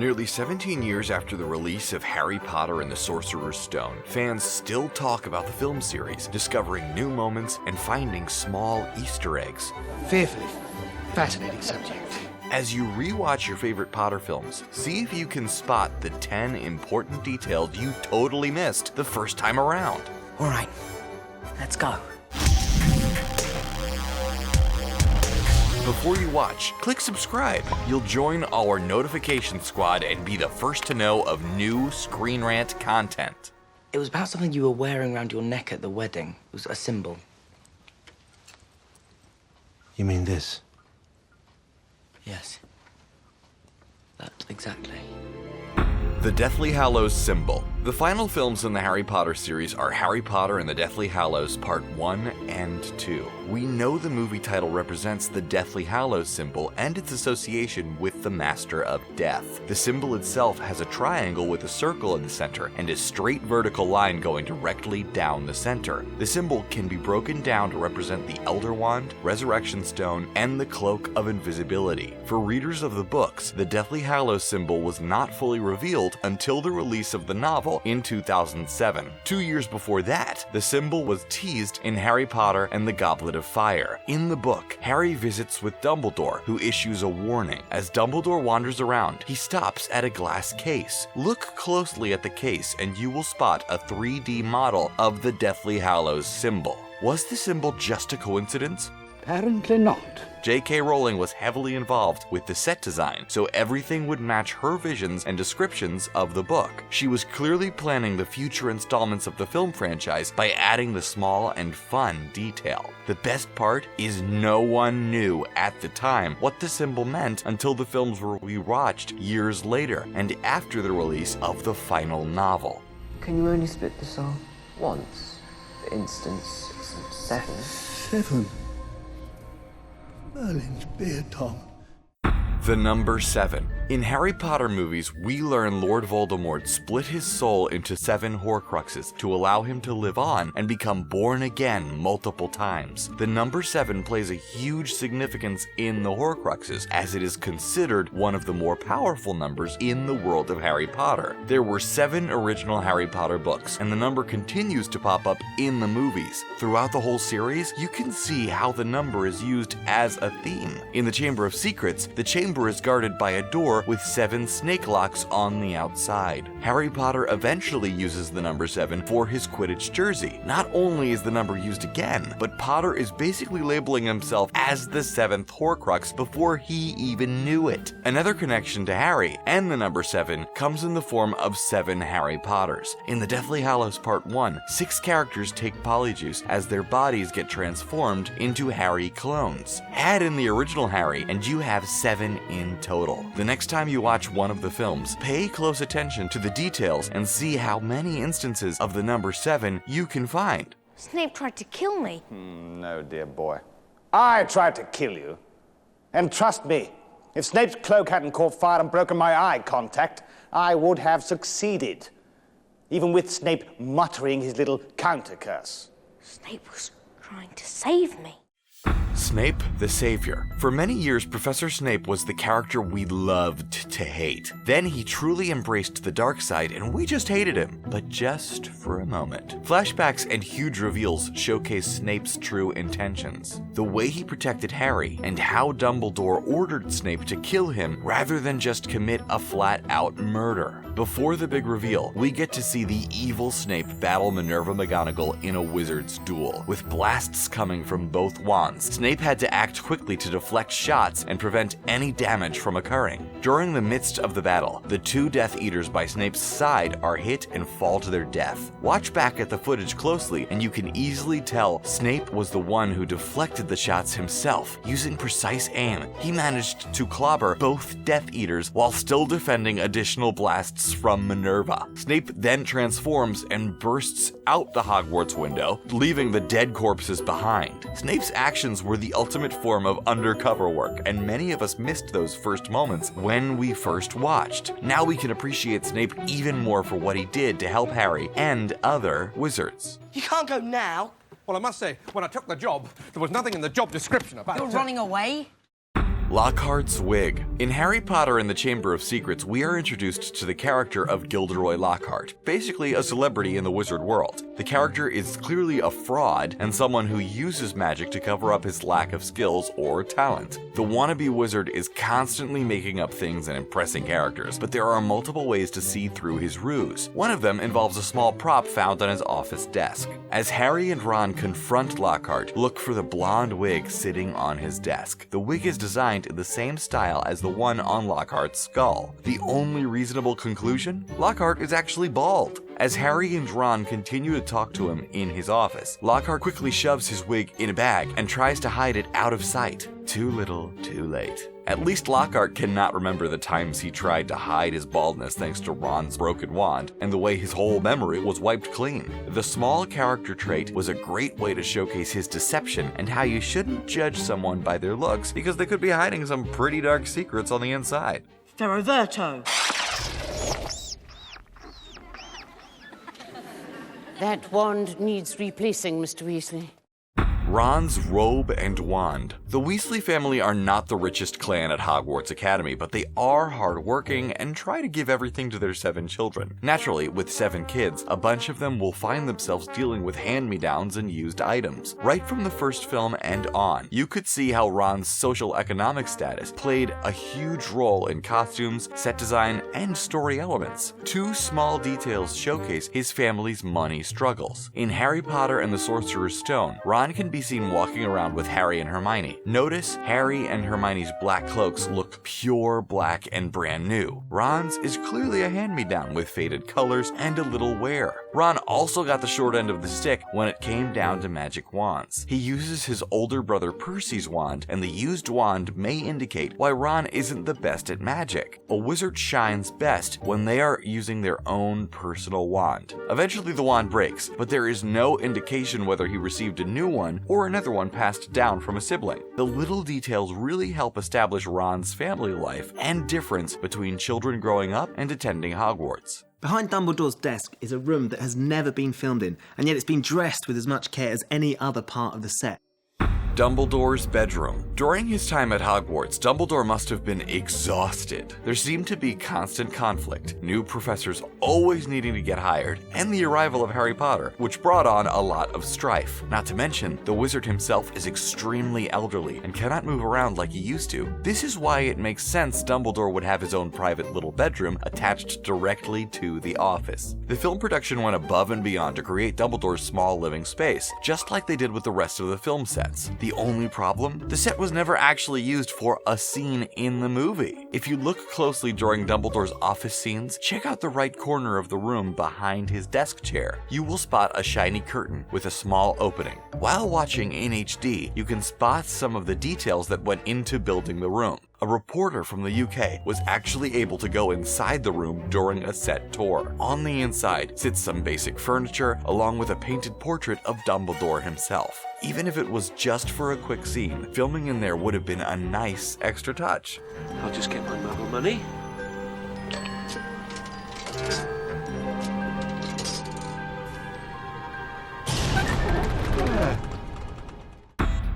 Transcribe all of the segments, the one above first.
Nearly 17 years after the release of Harry Potter and the Sorcerer's Stone, fans still talk about the film series, discovering new moments and finding small Easter eggs. Fearfully fascinating subject. As you rewatch your favorite Potter films, see if you can spot the 10 important details you totally missed the first time around. All right, let's go. Before you watch, click subscribe. You'll join our notification squad and be the first to know of new Screen Rant content. It was about something you were wearing around your neck at the wedding. It was a symbol. You mean this? Yes. That exactly. The Deathly Hallows symbol. The final films in the Harry Potter series are Harry Potter and the Deathly Hallows Part 1 and 2. We know the movie title represents the Deathly Hallows symbol and its association with the Master of Death. The symbol itself has a triangle with a circle in the center and a straight vertical line going directly down the center. The symbol can be broken down to represent the Elder Wand, Resurrection Stone, and the Cloak of Invisibility. For readers of the books, the Deathly Hallows symbol was not fully revealed until the release of the novel in 2007. 2 years before that, the symbol was teased in Harry Potter and the Goblet of Fire. In the book, Harry visits with Dumbledore, who issues a warning. As Dumbledore wanders around, he stops at a glass case. Look closely at the case and you will spot a 3D model of the Deathly Hallows symbol. Was the symbol just a coincidence? Apparently not. J.K. Rowling was heavily involved with the set design, so everything would match her visions and descriptions of the book. She was clearly planning the future installments of the film franchise by adding the small and fun detail. The best part is no one knew at the time what the symbol meant until the films were rewatched years later and after the release of the final novel. Can you only split the soul once? For instance, 6 and 7? 7. Merlin's beard, Tom. The number 7. In Harry Potter movies, we learn Lord Voldemort split his soul into 7 Horcruxes to allow him to live on and become born again multiple times. The number 7 plays a huge significance in the Horcruxes, as it is considered one of the more powerful numbers in the world of Harry Potter. There were 7 original Harry Potter books, and the number continues to pop up in the movies. Throughout the whole series, you can see how the number is used as a theme. In the Chamber of Secrets, the chamber is guarded by a door with 7 snake locks on the outside. Harry Potter eventually uses the number 7 for his Quidditch jersey. Not only is the number used again, but Potter is basically labeling himself as the 7th Horcrux before he even knew it. Another connection to Harry and the number 7 comes in the form of 7 Harry Potters. In the Deathly Hallows Part 1, 6 characters take polyjuice as their bodies get transformed into Harry clones. Add in the original Harry and you have 7 in total. The next time you watch one of the films, pay close attention to the details and see how many instances of the number 7 you can find. Snape tried to kill me. No, dear boy. I tried to kill you. And trust me, if Snape's cloak hadn't caught fire and broken my eye contact, I would have succeeded. Even with Snape muttering his little counter-curse. Snape was trying to save me. Snape the Savior. For many years, Professor Snape was the character we loved to hate. Then he truly embraced the dark side and we just hated him, but just for a moment. Flashbacks and huge reveals showcase Snape's true intentions. The way he protected Harry and how Dumbledore ordered Snape to kill him rather than just commit a flat-out murder. Before the big reveal, we get to see the evil Snape battle Minerva McGonagall in a wizard's duel. With blasts coming from both wands, Snape had to act quickly to deflect shots and prevent any damage from occurring. During the midst of the battle, the 2 Death Eaters by Snape's side are hit and fall to their death. Watch back at the footage closely and you can easily tell Snape was the one who deflected the shots himself. Using precise aim, he managed to clobber both Death Eaters while still defending additional blasts from Minerva. Snape then transforms and bursts out the Hogwarts window, leaving the dead corpses behind. Snape's actions were the ultimate form of undercover work, and many of us missed those first moments when we first watched. Now we can appreciate Snape even more for what he did to help Harry and other wizards. You can't go now. Well, I must say, when I took the job, there was nothing in the job description about You're running away? Lockhart's wig. In Harry Potter and the Chamber of Secrets, we are introduced to the character of Gilderoy Lockhart, basically a celebrity in the wizard world. The character is clearly a fraud and someone who uses magic to cover up his lack of skills or talent. The wannabe wizard is constantly making up things and impressing characters, but there are multiple ways to see through his ruse. One of them involves a small prop found on his office desk. As Harry and Ron confront Lockhart, look for the blonde wig sitting on his desk. The wig is designed in the same style as the one on Lockhart's skull. The only reasonable conclusion? Lockhart is actually bald. As Harry and Ron continue to talk to him in his office, Lockhart quickly shoves his wig in a bag and tries to hide it out of sight. Too little, too late. At least Lockhart cannot remember the times he tried to hide his baldness thanks to Ron's broken wand, and the way his whole memory was wiped clean. The small character trait was a great way to showcase his deception and how you shouldn't judge someone by their looks because they could be hiding some pretty dark secrets on the inside. Ferroverto. That wand needs replacing, Mr. Weasley. Ron's robe and wand. The Weasley family are not the richest clan at Hogwarts Academy, but they are hardworking and try to give everything to their 7 children. Naturally, with 7 kids, a bunch of them will find themselves dealing with hand-me-downs and used items. Right from the first film and on, you could see how Ron's social economic status played a huge role in costumes, set design, and story elements. 2 small details showcase his family's money struggles. In Harry Potter and the Sorcerer's Stone, Ron can be seen walking around with Harry and Hermione. Notice Harry and Hermione's black cloaks look pure black and brand new. Ron's is clearly a hand-me-down with faded colors and a little wear. Ron also got the short end of the stick when it came down to magic wands. He uses his older brother Percy's wand, and the used wand may indicate why Ron isn't the best at magic. A wizard shines best when they are using their own personal wand. Eventually the wand breaks, but there is no indication whether he received a new one or another one passed down from a sibling. The little details really help establish Ron's family life and difference between children growing up and attending Hogwarts. Behind Dumbledore's desk is a room that has never been filmed in, and yet it's been dressed with as much care as any other part of the set. Dumbledore's bedroom. During his time at Hogwarts, Dumbledore must have been exhausted. There seemed to be constant conflict, new professors always needing to get hired, and the arrival of Harry Potter, which brought on a lot of strife. Not to mention, the wizard himself is extremely elderly and cannot move around like he used to. This is why it makes sense Dumbledore would have his own private little bedroom attached directly to the office. The film production went above and beyond to create Dumbledore's small living space, just like they did with the rest of the film sets. The only problem? The set was never actually used for a scene in the movie. If you look closely during Dumbledore's office scenes, check out the right corner of the room behind his desk chair. You will spot a shiny curtain with a small opening. While watching in HD, you can spot some of the details that went into building the room. A reporter from the UK was actually able to go inside the room during a set tour. On the inside sits some basic furniture, along with a painted portrait of Dumbledore himself. Even if it was just for a quick scene, filming in there would have been a nice extra touch. I'll just get my muggle money.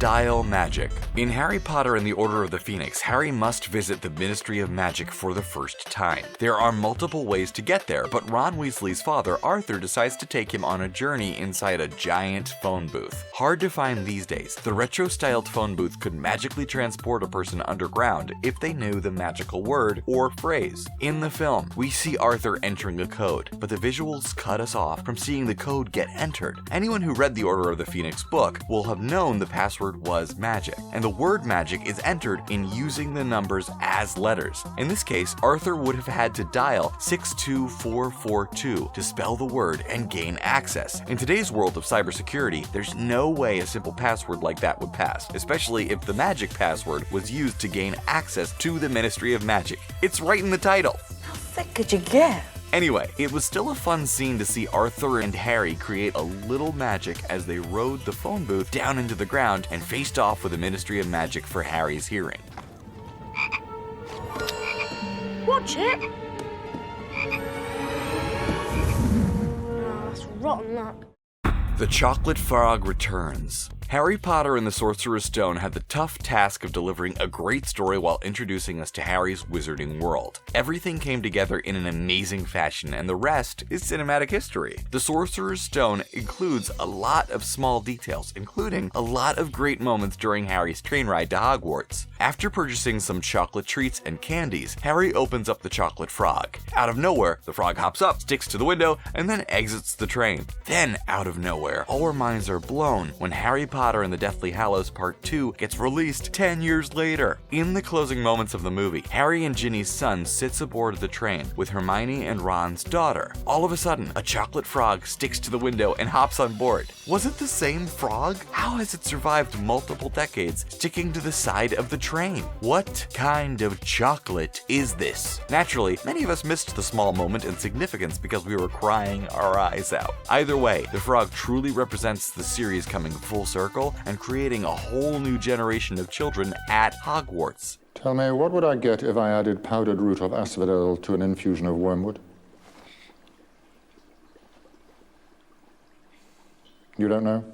Dial Magic. In Harry Potter and the Order of the Phoenix, Harry must visit the Ministry of Magic for the first time. There are multiple ways to get there, but Ron Weasley's father, Arthur, decides to take him on a journey inside a giant phone booth. Hard to find these days, the retro-styled phone booth could magically transport a person underground if they knew the magical word or phrase. In the film, we see Arthur entering a code, but the visuals cut us off from seeing the code get entered. Anyone who read the Order of the Phoenix book will have known the password was magic, and the word magic is entered in using the numbers as letters. In this case, Arthur would have had to dial 62442 to spell the word and gain access. In today's world of cybersecurity, there's no way a simple password like that would pass, especially if the magic password was used to gain access to the Ministry of Magic. It's right in the title. How thick could you get? Anyway, it was still a fun scene to see Arthur and Harry create a little magic as they rode the phone booth down into the ground and faced off with the Ministry of Magic for Harry's hearing. Watch it! Oh, that's rotten luck. The Chocolate Frog returns. Harry Potter and the Sorcerer's Stone had the tough task of delivering a great story while introducing us to Harry's wizarding world. Everything came together in an amazing fashion, and the rest is cinematic history. The Sorcerer's Stone includes a lot of small details, including a lot of great moments during Harry's train ride to Hogwarts. After purchasing some chocolate treats and candies, Harry opens up the chocolate frog. Out of nowhere, the frog hops up, sticks to the window, and then exits the train. Then, out of nowhere, all our minds are blown when Harry Potter and the Deathly Hallows Part 2 gets released 10 years later. In the closing moments of the movie, Harry and Ginny's son sits aboard the train with Hermione and Ron's daughter. All of a sudden, a chocolate frog sticks to the window and hops on board. Was it the same frog? How has it survived multiple decades, sticking to the side of the train? What kind of chocolate is this? Naturally, many of us missed the small moment and significance because we were crying our eyes out. Either way, the frog truly represents the series coming full circle and creating a whole new generation of children at Hogwarts. Tell me, what would I get if I added powdered root of asphodel to an infusion of wormwood? You don't know?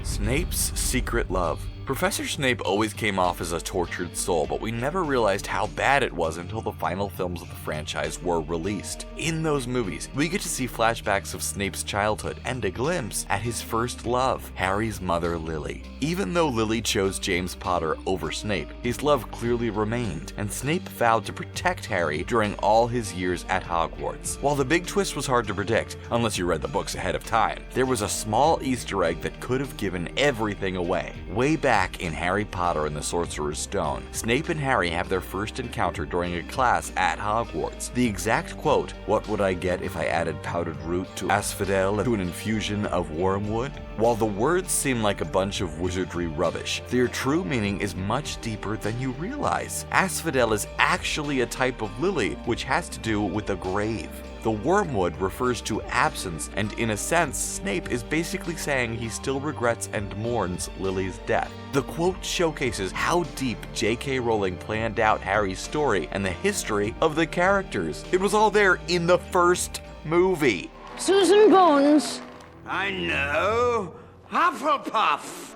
Snape's secret love. Professor Snape always came off as a tortured soul, but we never realized how bad it was until the final films of the franchise were released. In those movies, we get to see flashbacks of Snape's childhood and a glimpse at his first love, Harry's mother Lily. Even though Lily chose James Potter over Snape, his love clearly remained, and Snape vowed to protect Harry during all his years at Hogwarts. While the big twist was hard to predict, unless you read the books ahead of time, there was a small Easter egg that could have given everything away. Way back in Harry Potter and the Sorcerer's Stone, Snape and Harry have their first encounter during a class at Hogwarts. The exact quote, "What would I get if I added powdered root to asphodel to an infusion of wormwood?" While the words seem like a bunch of wizardry rubbish, their true meaning is much deeper than you realize. Asphodel is actually a type of lily, which has to do with a grave. The wormwood refers to absence, and in a sense, Snape is basically saying he still regrets and mourns Lily's death. The quote showcases how deep J.K. Rowling planned out Harry's story and the history of the characters. It was all there in the first movie. Susan Bones. I know. Hufflepuff.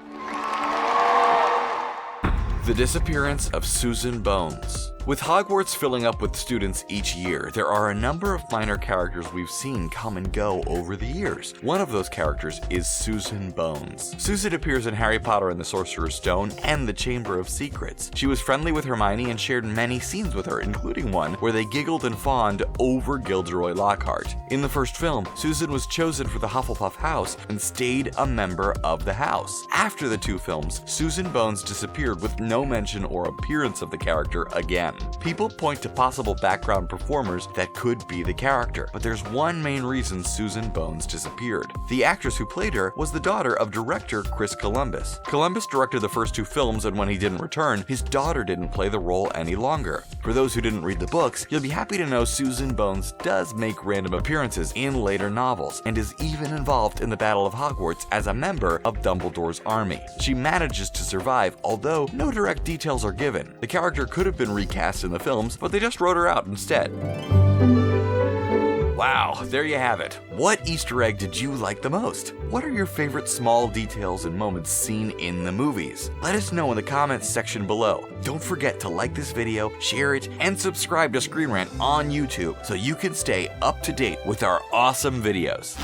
The disappearance of Susan Bones. With Hogwarts filling up with students each year, there are a number of minor characters we've seen come and go over the years. One of those characters is Susan Bones. Susan appears in Harry Potter and the Sorcerer's Stone and the Chamber of Secrets. She was friendly with Hermione and shared many scenes with her, including one where they giggled and fawned over Gilderoy Lockhart. In the first film, Susan was chosen for the Hufflepuff house and stayed a member of the house. After the two films, Susan Bones disappeared with no mention or appearance of the character again. People point to possible background performers that could be the character, but there's one main reason Susan Bones disappeared. The actress who played her was the daughter of director Chris Columbus. Columbus directed the first two films, and when he didn't return, his daughter didn't play the role any longer. For those who didn't read the books, you'll be happy to know Susan Bones does make random appearances in later novels, and is even involved in the Battle of Hogwarts as a member of Dumbledore's army. She manages to survive, although no direct details are given. The character could have been recast in the films, but they just wrote her out instead. Wow, there you have it. What Easter egg did you like the most? What are your favorite small details and moments seen in the movies? Let us know in the comments section below. Don't forget to like this video, share it, and subscribe to Screen Rant on YouTube so you can stay up to date with our awesome videos.